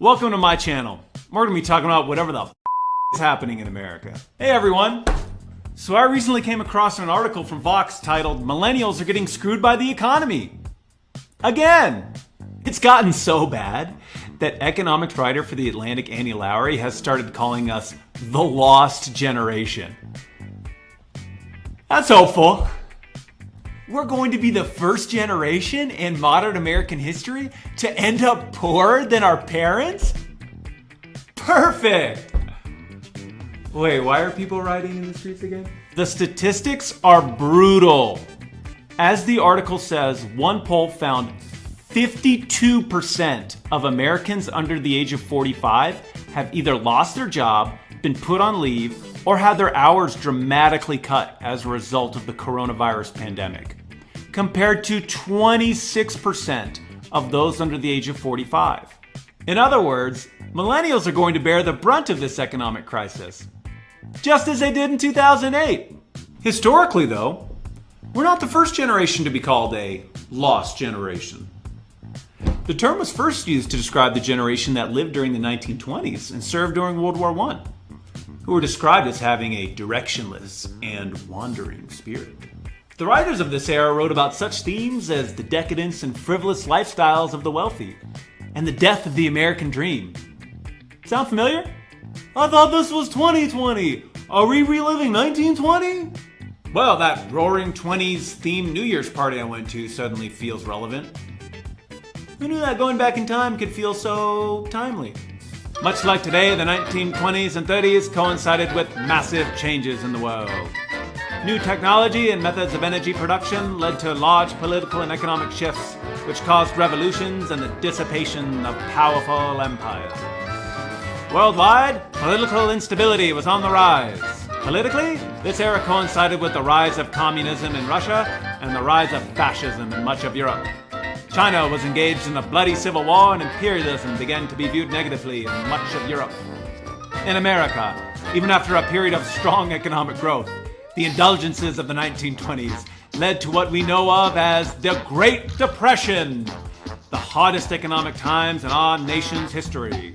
Welcome to my channel. We're going to be talking about whatever the is happening in America. Hey everyone. So I recently came across an article from Vox titled "Millennials are getting screwed by the economy." Again. It's gotten so bad that economics writer for The Atlantic, Annie Lowrey, has started calling us the lost generation. That's hopeful. We're going to be the first generation in modern American history to end up poorer than our parents? Perfect! Wait, why are people rioting in the streets again? The statistics are brutal. As the article says, one poll found 52% of Americans under the age of 45 have either lost their job, been put on leave, or had their hours dramatically cut as a result of the coronavirus pandemic, compared to 26% of those under the age of 45. In other words, millennials are going to bear the brunt of this economic crisis, just as they did in 2008. Historically, though, we're not the first generation to be called a lost generation. The term was first used to describe the generation that lived during the 1920s and served during World War I, who were described as having a directionless and wandering spirit. The writers of this era wrote about such themes as the decadence and frivolous lifestyles of the wealthy and the death of the American dream. Sound familiar? I thought this was 2020. Are we reliving 1920? Well, that Roaring Twenties themed New Year's party I went to suddenly feels relevant. Who knew that going back in time could feel so timely? Much like today, the 1920s and 30s coincided with massive changes in the world. New technology and methods of energy production led to large political and economic shifts, which caused revolutions and the dissipation of powerful empires. Worldwide, political instability was on the rise. Politically, this era coincided with the rise of communism in Russia and the rise of fascism in much of Europe. China was engaged in a bloody civil war, and imperialism began to be viewed negatively in much of Europe. In America, even after a period of strong economic growth, the indulgences of the 1920s led to what we know of as the Great Depression, the hardest economic times in our nation's history.